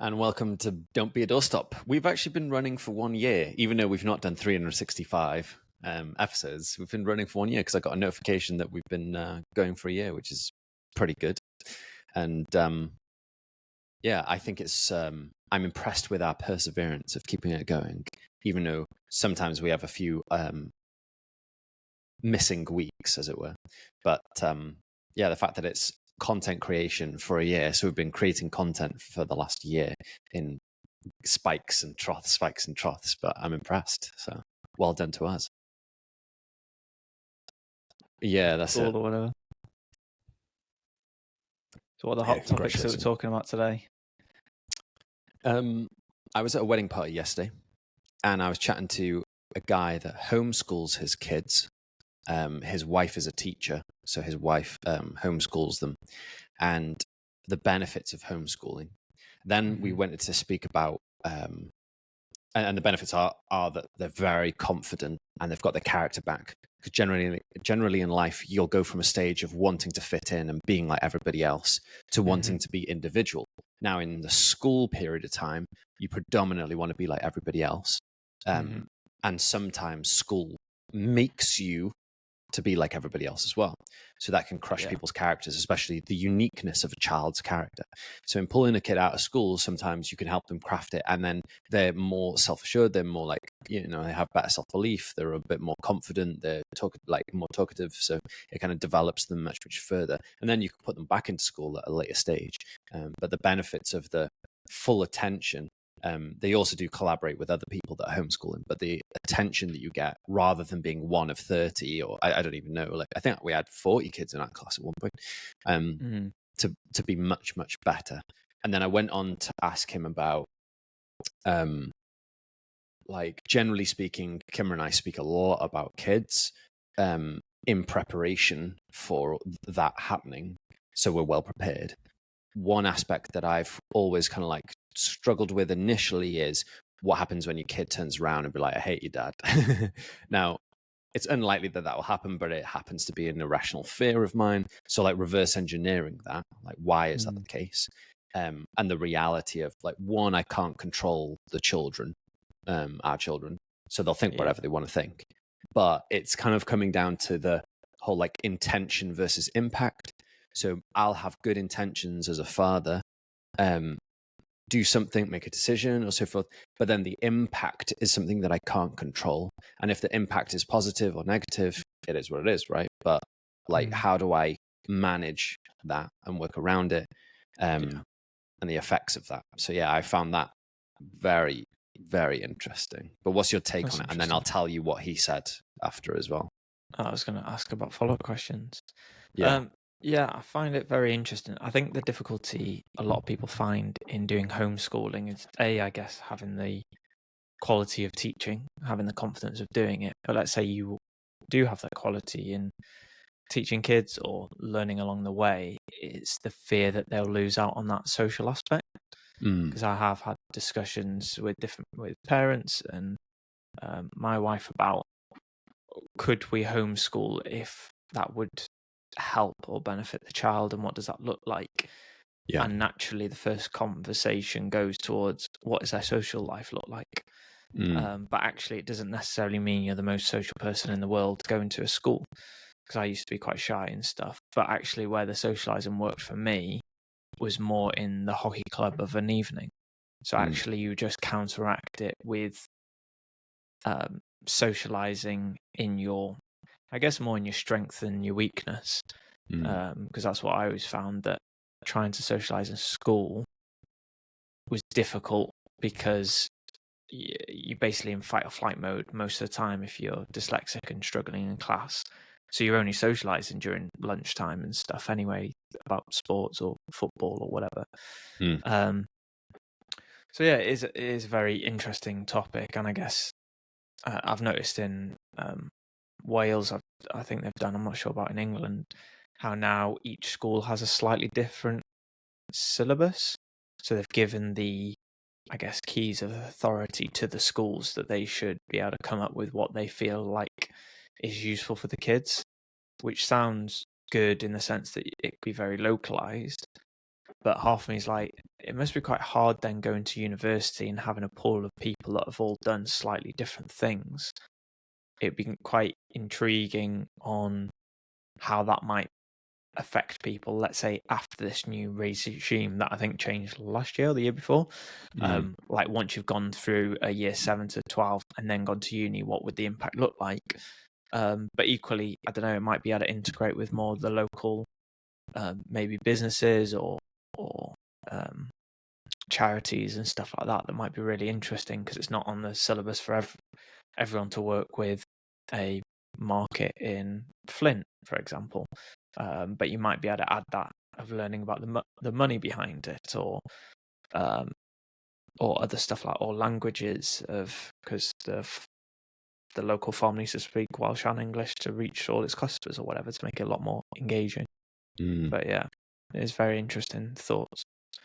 And welcome to Don't Be a Doorstop. We've actually been running for 1 year, even though we've not done 365 episodes. We've been running for 1 year because I got a notification that we've been going for a year, which is pretty good. And yeah, I think I'm impressed with our perseverance of keeping it going, even though sometimes we have a few missing weeks, as it were. But yeah, the fact that it's content creation for a year. So we've been creating content for the last year in spikes and troughs, but I'm impressed. So well done to us. Yeah, that's Cool it. or whatever. So what are the hot topics that we're talking about today? I was at a wedding party yesterday and I was chatting to a guy that homeschools his kids. His wife is a teacher, so his wife homeschools them, and the benefits of homeschooling. Then we went to speak about, and the benefits are that they're very confident and they've got their character back. Because generally in life, you'll go from a stage of wanting to fit in and being like everybody else to wanting to be individual. Now, in the school period of time, you predominantly want to be like everybody else, and sometimes school makes you to be like everybody else as well. So that can crush people's characters, especially the uniqueness of a child's character. So in pulling a kid out of school, sometimes you can help them craft it, and then they're more self-assured, they're more like, they have better self-belief, they're a bit more confident, they're more talkative, so it kind of develops them much further. And then you can put them back into school at a later stage. But the benefits of the full attention, they also do collaborate with other people that are homeschooling, but the attention that you get, rather than being one of 30, or I don't even know, like I think we had 40 kids in our class at one point, to be much better. And then I went on to ask him about, like, generally speaking, Kimmer and I speak a lot about kids in preparation for that happening, so we're well prepared. One aspect that I've always kind of like struggled with initially is what happens when your kid turns around and be like, I hate you, Dad. Now, it's unlikely that will happen, but it happens to be an irrational fear of mine. So like reverse engineering that, like, why is that the case? And the reality of, like, one, I can't control the children, our children, so they'll think whatever they want to think. But it's kind of coming down to the whole like intention versus impact. So I'll have good intentions as a father, do something, make a decision or so forth, but then the impact is something that I can't control. And if the impact is positive or negative, it is what it is, right? But like, how do I manage that and work around it, and the effects of that? So yeah, I found that very, very interesting. But what's your take on it? And then I'll tell you what he said after as well. I was going to ask about follow-up questions. Yeah. I find it very interesting. I think the difficulty a lot of people find in doing homeschooling is, I guess, having the quality of teaching, having the confidence of doing it. But let's say you do have that quality in teaching kids or learning along the way, it's the fear that they'll lose out on that social aspect. Because I have had discussions with parents and my wife about, could we homeschool if that would help or benefit the child, and what does that look like? And naturally the first conversation goes towards, what does their social life look like? But actually it doesn't necessarily mean you're the most social person in the world going to a school, because I used to be quite shy and stuff. But actually where the socializing worked for me was more in the hockey club of an evening. So actually you just counteract it with socializing in your, I guess, more in your strength than your weakness, because that's what I always found, that trying to socialize in school was difficult because you're basically in fight or flight mode most of the time if you're dyslexic and struggling in class. So you're only socializing during lunchtime and stuff anyway, about sports or football or whatever. So yeah, it is a very interesting topic, and I guess I've noticed in Wales, I think they've done, I'm not sure about in England, how now each school has a slightly different syllabus. So they've given the, I guess, keys of authority to the schools, that they should be able to come up with what they feel like is useful for the kids, which sounds good in the sense that it could be very localized. But half of me is like, it must be quite hard then going to university and having a pool of people that have all done slightly different things. It'd be quite intriguing on how that might affect people, let's say, after this new regime that I think changed last year or the year before. Like once you've gone through a year 7 to 12 and then gone to uni, what would the impact look like? But equally, I don't know, it might be able to integrate with more of the local maybe businesses or charities and stuff like that might be really interesting, because it's not on the syllabus for everyone to work with a market in Flint, for example. But you might be able to add that of learning about the money behind it, or other stuff like, or languages, of because the local farm needs to speak Welsh and English to reach all its customers or whatever, to make it a lot more engaging. But yeah, it's very interesting thoughts.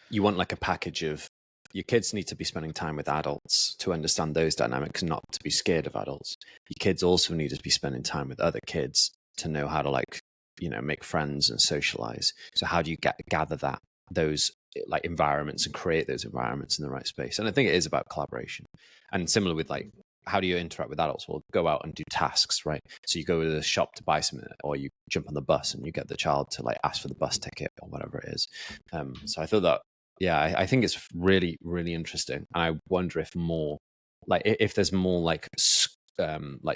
You want like a package of, your kids need to be spending time with adults to understand those dynamics, not to be scared of adults. Your kids also need to be spending time with other kids to know how to, like, you know, make friends and socialize. So how do you gather those like environments and create those environments in the right space? And I think it is about collaboration. And similar with like, how do you interact with adults? Well, go out and do tasks, right? So you go to the shop to buy something, or you jump on the bus and you get the child to like ask for the bus ticket or whatever it is. So I thought that, yeah, I think it's really, really interesting. And I wonder if more, like, if there's more like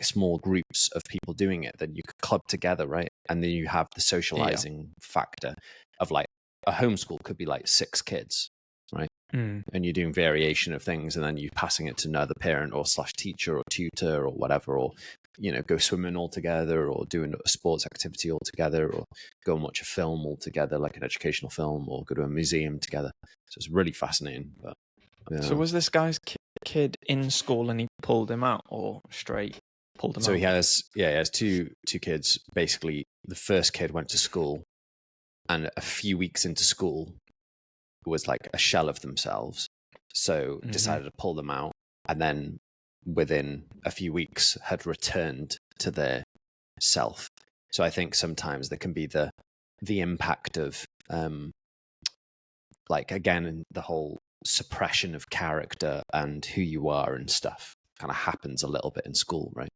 small groups of people doing it, then you could club together, right? And then you have the socializing factor of like, a homeschool could be like 6 kids, right? And you're doing variation of things, and then you're passing it to another parent or / teacher or tutor or whatever, or, you know, go swimming all together, or doing a sports activity all together, or go and watch a film all together, like an educational film, or go to a museum together. So it's really fascinating. But yeah. So was this guy's kid in school and he pulled him out, or straight pulled him out? So he has two kids. Basically, the first kid went to school, and a few weeks into school was like a shell of themselves, so decided to pull them out, and then within a few weeks had returned to their self. So I think sometimes there can be the impact of like, again, the whole suppression of character and who you are and stuff kind of happens a little bit in school, right?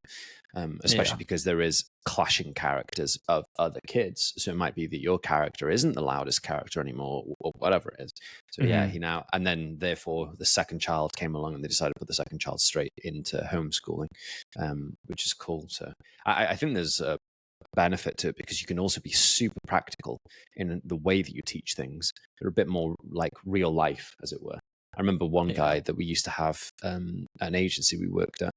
Especially because there is clashing characters of other kids. So it might be that your character isn't the loudest character anymore, or whatever it is. So and then therefore the second child came along and they decided to put the second child straight into homeschooling, which is cool. So I think there's a benefit to it, because you can also be super practical in the way that you teach things. They're a bit more like real life, as it were. I remember one guy that we used to have, an agency we worked at.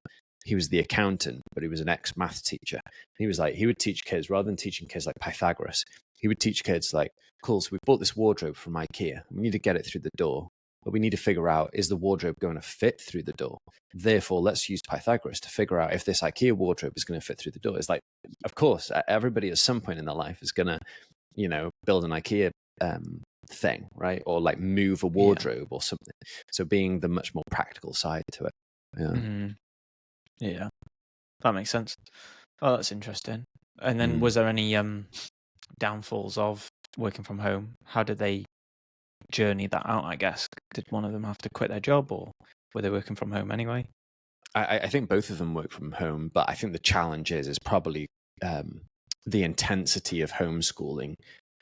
He was the accountant, but he was an ex-math teacher. He was like, he would teach kids, rather than teaching kids like Pythagoras, he would teach kids like, cool, so we bought this wardrobe from IKEA. We need to get it through the door, but we need to figure out, is the wardrobe going to fit through the door? Therefore, let's use Pythagoras to figure out if this IKEA wardrobe is going to fit through the door. It's like, of course, everybody at some point in their life is going to, you know, build an IKEA thing, right? Or like move a wardrobe or something. So being the much more practical side to it. Yeah, that makes sense. Oh, that's interesting. And then was there any downfalls of working from home? How did they journey that out, I guess? Did one of them have to quit their job, or were they working from home anyway? I think both of them work from home, but I think the challenge is probably the intensity of homeschooling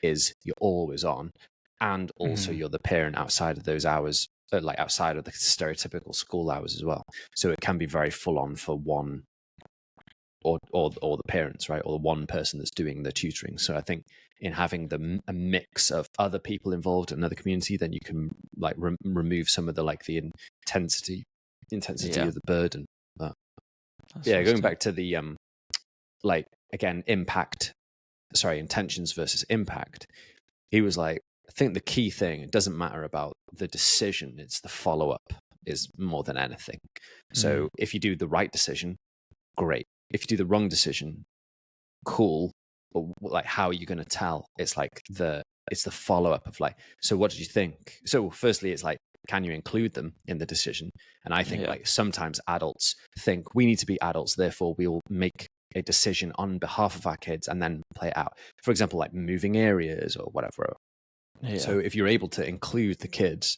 is you're always on, and also you're the parent outside of those hours, like outside of the stereotypical school hours as well. So it can be very full on for one or the parents, right? Or the one person that's doing the tutoring. So I think in having a mix of other people involved in another community, then you can like remove some of the like the intensity of the burden. But going back to the like, again, intentions versus impact. He was like, I think the key thing, it doesn't matter about the decision, it's the follow-up is more than anything. So if you do the right decision, great. If you do the wrong decision, cool. But like, how are you going to tell? It's like it's the follow-up of like, so what did you think? So firstly, it's like, can you include them in the decision? And I think like sometimes adults think we need to be adults, therefore we'll make a decision on behalf of our kids and then play it out. For example, like moving areas or whatever. So if you're able to include the kids,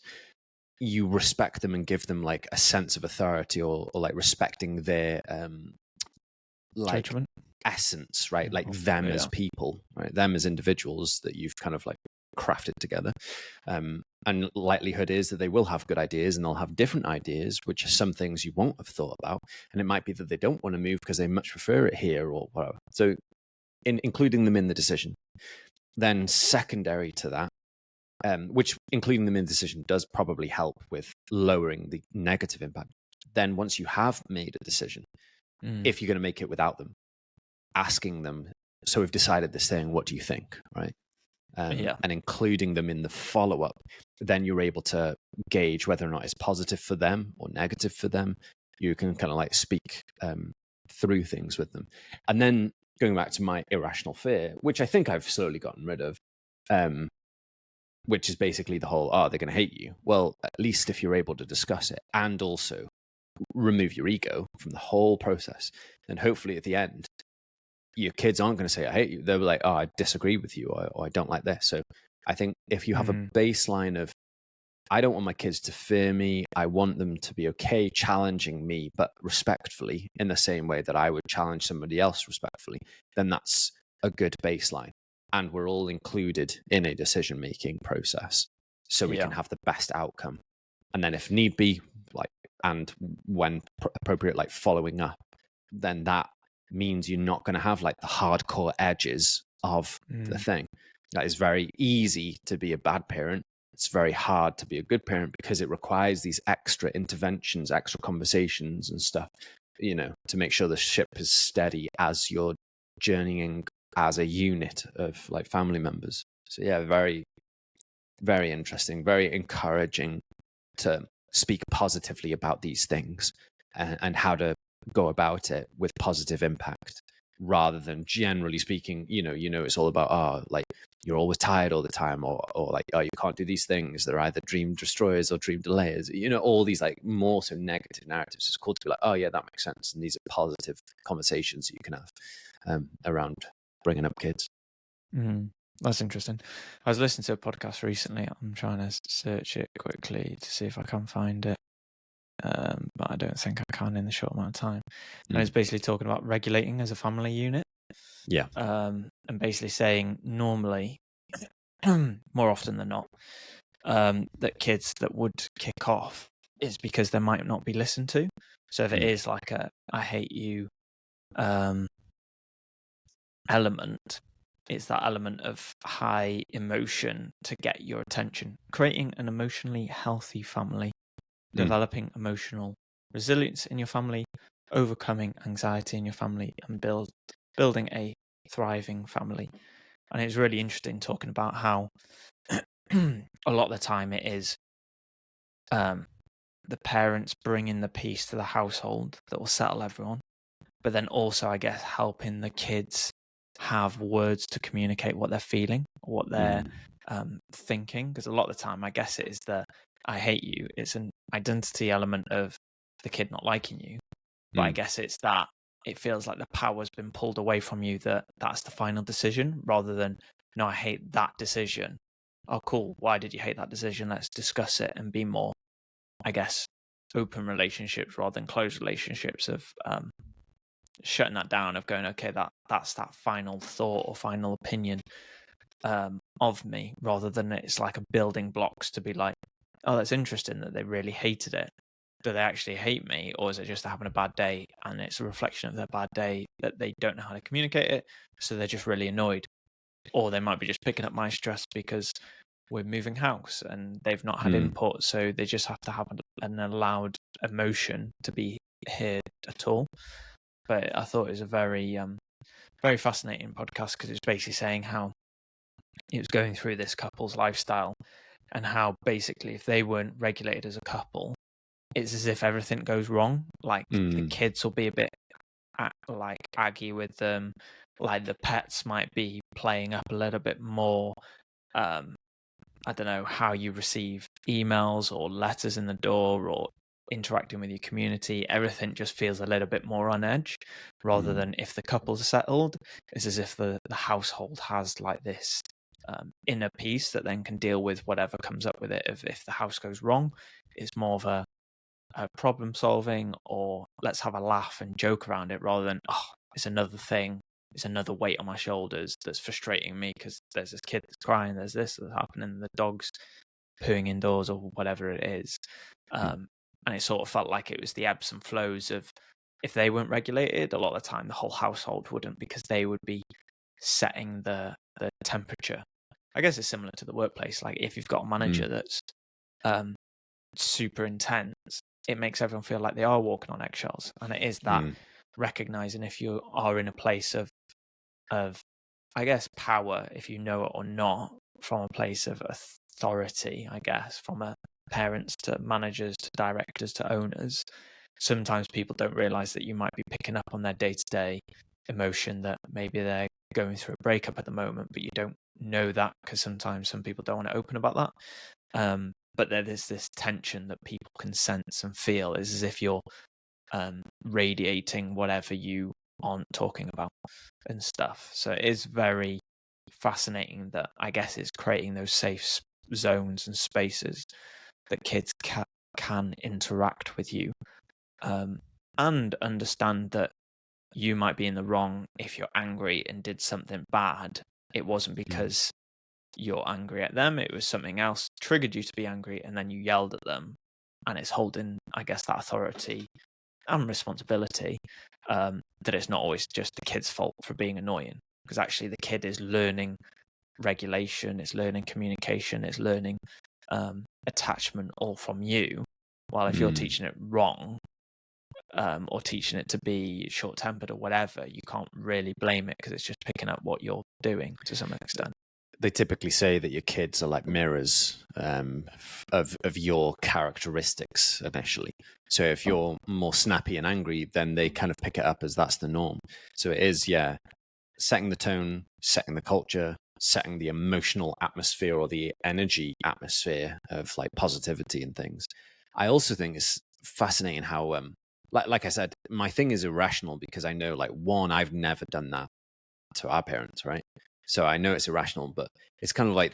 you respect them and give them like a sense of authority, or like respecting their like Judgment. essence, right? Like them as people, right? Them as individuals that you've kind of like crafted together. And likelihood is that they will have good ideas, and they'll have different ideas, which are some things you won't have thought about. And it might be that they don't want to move because they much prefer it here or whatever. So including them in the decision. Then secondary to that, which including them in the decision does probably help with lowering the negative impact. Then once you have made a decision, if you're going to make it without them, asking them, so we've decided this thing, what do you think, right? And including them in the follow-up, then you're able to gauge whether or not it's positive for them or negative for them. You can kind of like speak through things with them. And then going back to my irrational fear, which I think I've slowly gotten rid of, which is basically the whole, they're going to hate you. Well, at least if you're able to discuss it and also remove your ego from the whole process, then hopefully at the end, your kids aren't going to say, I hate you. They'll be like, I disagree with you, or I don't like this. So I think if you have a baseline of, I don't want my kids to fear me, I want them to be okay challenging me, but respectfully, in the same way that I would challenge somebody else respectfully, then that's a good baseline. And we're all included in a decision-making process, so we can have the best outcome. And then if need be, like, and when appropriate, like following up, then that means you're not going to have like the hardcore edges of the thing. That is very easy to be a bad parent. It's very hard to be a good parent because it requires these extra interventions, extra conversations and stuff, to make sure the ship is steady as you're journeying as a unit of like family members. So yeah, very, very interesting, very encouraging to speak positively about these things and how to go about it with positive impact, rather than generally speaking, it's all about, like you're always tired all the time, or like, you can't do these things. They're either dream destroyers or dream delayers, all these like more so negative narratives. It's cool to be like, yeah, that makes sense. And these are positive conversations that you can have around bringing up kids. That's interesting. I was listening to a podcast recently. I'm trying to search it quickly to see if I can find it. But I don't think I can in the short amount of time. And it's basically talking about regulating as a family unit. Yeah. And basically saying normally, more often than not, that kids that would kick off is because they might not be listened to. So if it is like a I hate you element, it's that element of high emotion to get your attention. Creating an emotionally healthy family, developing emotional resilience in your family, overcoming anxiety in your family, and building a thriving family. And it's really interesting talking about how a lot of the time it is the parents bringing the peace to the household that will settle everyone, but then also, I guess, helping the kids have words to communicate what they're feeling, what they're thinking. Because a lot of the time, I guess it is the I hate you. It's an identity element of the kid not liking you. But I guess it's that it feels like the power's been pulled away from you, that's the final decision, rather than, no, I hate that decision. Oh, cool. Why did you hate that decision? Let's discuss it and be more, I guess, open relationships rather than closed relationships of shutting that down, of going, okay, that's that final thought or final opinion of me, rather than it's like a building blocks to be like, oh, that's interesting that they really hated it. Do they actually hate me, or is it just they're having a bad day and it's a reflection of their bad day that they don't know how to communicate it, so they're just really annoyed? Or they might be just picking up my stress because we're moving house and they've not had input, so they just have to have an allowed emotion to be heard at all. But I thought it was a very, very fascinating podcast, because it's basically saying how it was going through this couple's lifestyle and how basically if they weren't regulated as a couple, it's as if everything goes wrong. Like the kids will be a bit like aggy with them, like the pets might be playing up a little bit more. I don't know how you receive emails or letters in the door or interacting with your community. Everything just feels a little bit more on edge, rather than if the couple's settled, it's as if the household has like this inner peace that then can deal with whatever comes up with it. If the house goes wrong, it's more of a problem solving, or let's have a laugh and joke around it, rather than, oh, it's another thing, it's another weight on my shoulders that's frustrating me because there's this kid that's crying, there's this that's happening, the dog's pooing indoors or whatever it is. And it sort of felt like it was the ebbs and flows of, if they weren't regulated, a lot of the time the whole household wouldn't, because they would be setting the temperature. I guess it's similar to the workplace. Like if you've got a manager that's super intense, it makes everyone feel like they are walking on eggshells. And it is that recognizing if you are in a place of I guess power, if you know it or not, from a place of authority, I guess, from parents to managers to directors to owners. Sometimes people don't realize that you might be picking up on their day-to-day emotion, that maybe they're going through a breakup at the moment, but you don't know that because sometimes some people don't want to open about that. But there is this tension that people can sense and feel. It's as if you're radiating whatever you aren't talking about and stuff. So it is very fascinating that, I guess, it's creating those safe zones and spaces that kids can interact with you, and understand that you might be in the wrong if you're angry and did something bad. It wasn't because you're angry at them, it was something else triggered you to be angry, and then you yelled at them. And it's holding, I guess, that authority and responsibility, that it's not always just the kid's fault for being annoying, because actually the kid is learning regulation, it's learning communication, it's learning attachment, all from you. While if you're teaching it wrong, or teaching it to be short-tempered or whatever, you can't really blame it, because it's just picking up what you're doing to some extent. They typically say that your kids are like mirrors of your characteristics initially. So if you're more snappy and angry, then they kind of pick it up as that's the norm. So it is, setting the tone, setting the culture, setting the emotional atmosphere or the energy atmosphere of like positivity and things. I also think it's fascinating how, like I said, my thing is irrational, because I know, like, one, I've never done that to our parents, right? So I know it's irrational, but it's kind of like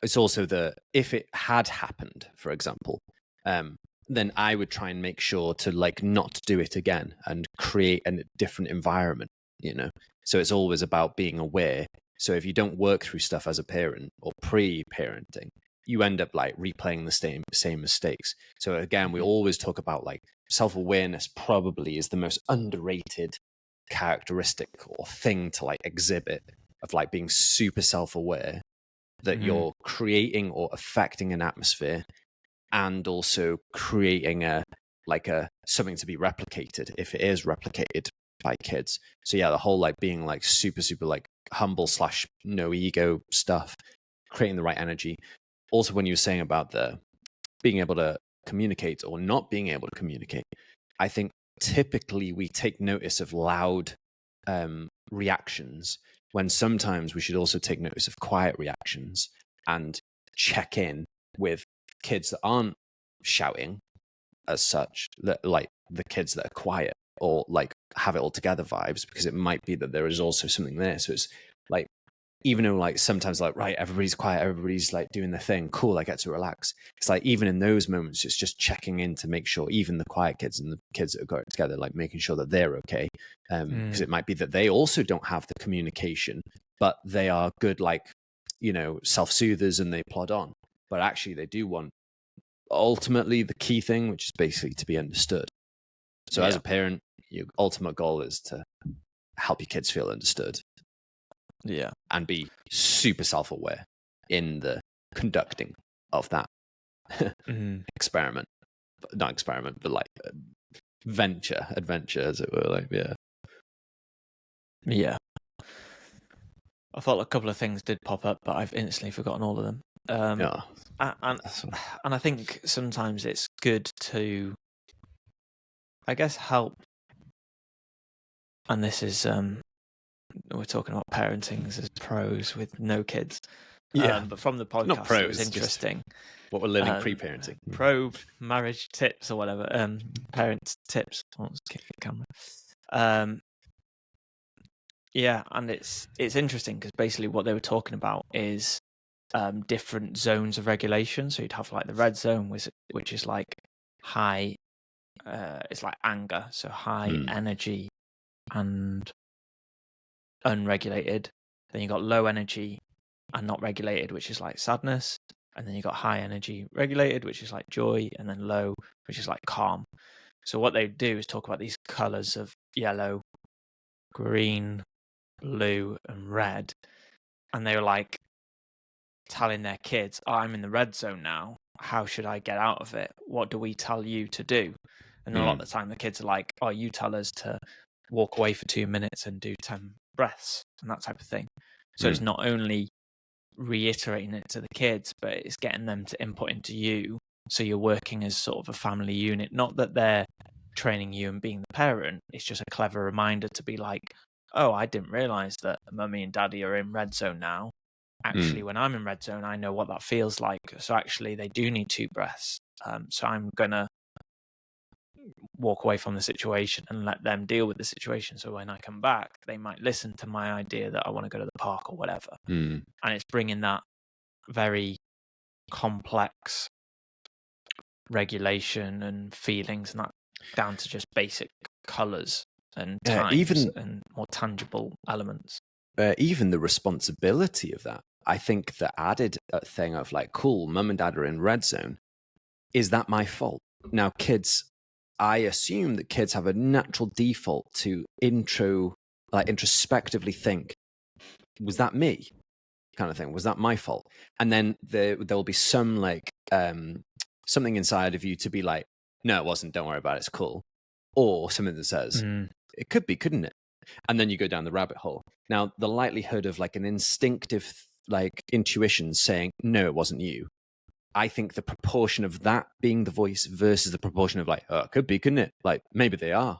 it's also if it had happened, for example, then I would try and make sure to like not do it again and create a different environment, So it's always about being aware. So if you don't work through stuff as a parent or pre-parenting, you end up like replaying the same mistakes. So again, we always talk about like self-awareness probably is the most underrated characteristic or thing to like exhibit, of like being super self-aware that you're creating or affecting an atmosphere, and also creating something to be replicated if it is replicated by kids. So the whole like being like super like humble / no ego stuff, creating the right energy. Also, when you were saying about the being able to communicate or not being able to communicate, I think typically we take notice of loud reactions, when sometimes we should also take notice of quiet reactions and check in with kids that aren't shouting as such, like the kids that are quiet or like have it all together vibes, because it might be that there is also something there. So it's like, even though like sometimes like, right, everybody's quiet, everybody's like doing their thing, cool, I get to relax. It's like, even in those moments, it's just checking in to make sure even the quiet kids and the kids that have got it together, like making sure that they're okay. Because it might be that they also don't have the communication, but they are good, like, self-soothers, and they plod on. But actually they do want ultimately the key thing, which is basically to be understood. So as a parent, your ultimate goal is to help your kids feel understood. Yeah. And be super self-aware in the conducting of that experiment. Not experiment, but like adventure, as it were. Like, Yeah. I thought a couple of things did pop up, but I've instantly forgotten all of them. And I think sometimes it's good to, I guess, help. And this is, we're talking about parenting as pros with no kids. But from the podcast, not pros, it was interesting. What we're learning pre-parenting. Pro marriage tips or whatever. Parents tips. Oh, let's kick the camera. Yeah, and it's interesting because basically what they were talking about is different zones of regulation. So you'd have like the red zone, which is like high, it's like anger, so high energy and unregulated. Then you got low energy and not regulated, which is like sadness. And then you got high energy regulated, which is like joy, and then low, which is like calm. So what they do is talk about these colors of yellow, green, blue, and red. And they were like telling their kids, oh, I'm in the red zone now. How should I get out of it? What do we tell you to do? And a lot of the time the kids are like, oh, you tell us to walk away for 2 minutes and do 10 breaths and that type of thing. So it's not only reiterating it to the kids, but it's getting them to input into you. So you're working as sort of a family unit. Not that they're training you and being the parent. It's just a clever reminder to be like, oh, I didn't realize that mummy and daddy are in red zone now. Actually, when I'm in red zone, I know what that feels like. So actually, they do need 2 breaths. So I'm going to walk away from the situation and let them deal with the situation. So when I come back, they might listen to my idea that I want to go to the park or whatever. And it's bringing that very complex regulation and feelings and that down to just basic colors and times and more tangible elements. Even the responsibility of that. I think the added thing of like, cool, mum and dad are in red zone. Is that my fault? Now, kids, I assume that kids have a natural default to introspectively think, was that me? Kind of thing. Was that my fault? And then there'll be some like something inside of you to be like, no, it wasn't. Don't worry about it. It's cool. Or something that says, it could be, couldn't it? And then you go down the rabbit hole. Now, the likelihood of like an instinctive like intuition saying, no, it wasn't you. I think the proportion of that being the voice versus the proportion of like, oh, it could be, couldn't it? Like, maybe they are.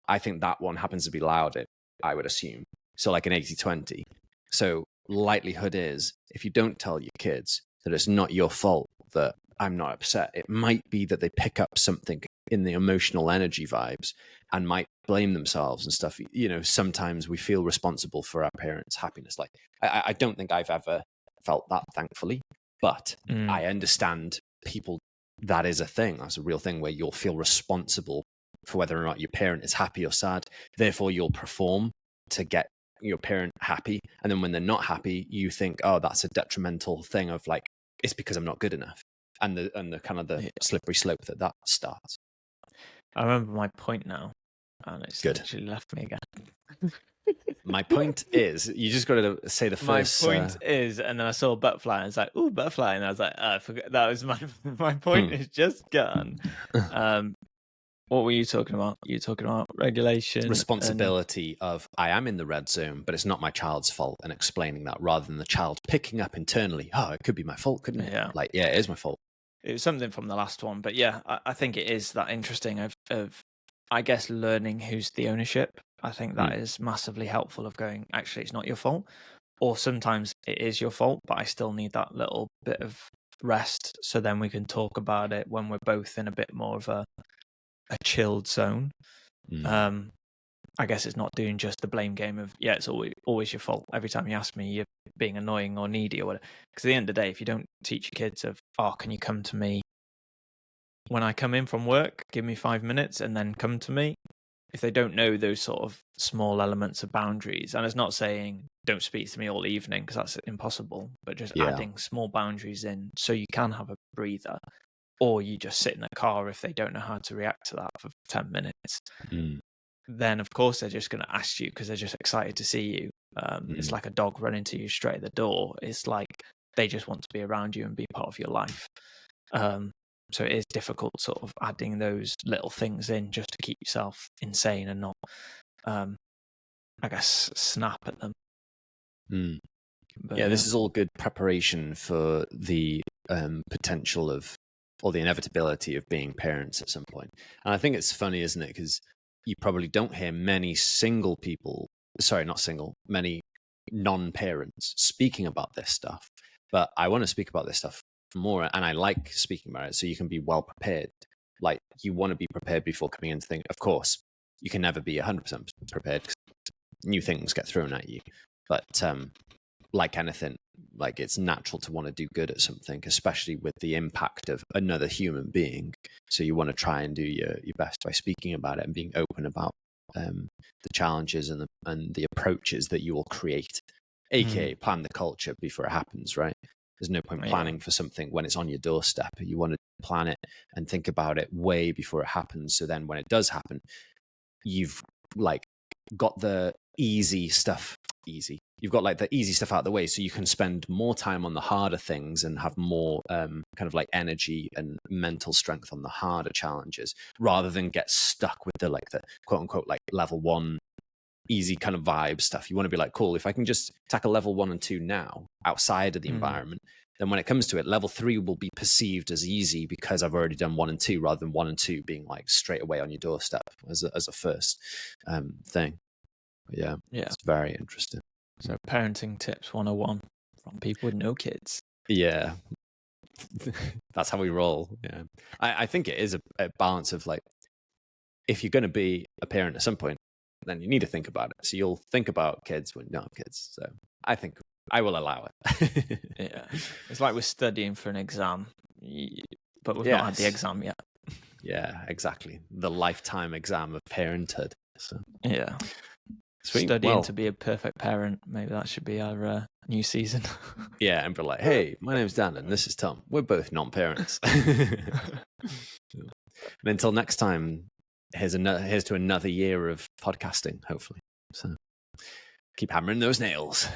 I think that one happens to be louder, I would assume. So like an 80-20. So likelihood is, if you don't tell your kids that it's not your fault that I'm not upset, it might be that they pick up something in the emotional energy vibes and might blame themselves and stuff. You know, sometimes we feel responsible for our parents' happiness. Like, I don't think I've ever felt that, thankfully. But I understand people, that is a thing. That's a real thing where you'll feel responsible for whether or not your parent is happy or sad. Therefore, you'll perform to get your parent happy. And then when they're not happy, you think, oh, that's a detrimental thing of like, it's because I'm not good enough. And the kind of the slippery slope that starts. I remember my point now. And it's actually left me again. My point is, you just got to say the first. My point is, and then I saw a butterfly, and I was like, "Ooh, butterfly!" And I was like, "I forgot that was my point is just gone." What were you talking about? You were talking about regulation, responsibility of I am in the red zone, but it's not my child's fault, and explaining that rather than the child picking up internally. Oh, it could be my fault, couldn't it? Yeah, like it is my fault. It was something from the last one, but yeah, I think it is that interesting of I guess learning who's the ownership. I think that is massively helpful of going, actually, it's not your fault. Or sometimes it is your fault, but I still need that little bit of rest. So then we can talk about it when we're both in a bit more of a chilled zone. I guess it's not doing just the blame game of, yeah, it's always your fault. Every time you ask me, you're being annoying or needy or whatever. Because at the end of the day, if you don't teach your kids of, oh, can you come to me when I come in from work, give me 5 minutes and then come to me. If they don't know those sort of small elements of boundaries, and it's not saying don't speak to me all evening because that's impossible, but just adding small boundaries in so you can have a breather, or you just sit in the car if they don't know how to react to that for 10 minutes. Then of course they're just going to ask you because they're just excited to see you. It's like a dog running to you straight at the door. It's like they just want to be around you and be part of your life. So it is difficult sort of adding those little things in just to keep yourself insane and not, I guess, snap at them. But, this is all good preparation for the potential of, or the inevitability of being parents at some point. And I think it's funny, isn't it? Because you probably don't hear many many non-parents speaking about this stuff. But I want to speak about this stuff more, and I like speaking about it so you can be well prepared. Like, you want to be prepared before coming in to think, of course, you can never be 100% prepared. new things get thrown at you. But like anything, like it's natural to want to do good at something, especially with the impact of another human being. So you want to try and do your best by speaking about it and being open about the challenges and the approaches that you will create, aka plan the culture before it happens, right? There's no point planning for something when it's on your doorstep. You want to plan it and think about it way before it happens. So then when it does happen, you've like got the easy stuff easy. You've got like the easy stuff out of the way, so you can spend more time on the harder things and have more kind of like energy and mental strength on the harder challenges, rather than get stuck with the like the quote unquote like level 1 easy kind of vibe stuff. You want to be like, cool, if I can just tackle level 1 and 2 now outside of the environment, then when it comes to it, level 3 will be perceived as easy because I've already done 1 and 2, rather than 1 and 2 being like straight away on your doorstep as a first thing. But yeah, it's very interesting. So parenting tips 101 from people with no kids. Yeah. That's how we roll. Yeah. I think it is a balance of like, if you're going to be a parent at some point, then you need to think about it. So you'll think about kids when you don't have kids. So I think I will allow it. Yeah. It's like we're studying for an exam, but we've not had the exam yet. Yeah, exactly. The lifetime exam of parenthood. So yeah. Sweet. Studying to be a perfect parent. Maybe that should be our new season. Yeah, and be like, hey, my name's Dan and this is Tom. We're both non-parents. And until next time, here's to another year of podcasting, hopefully. So keep hammering those nails.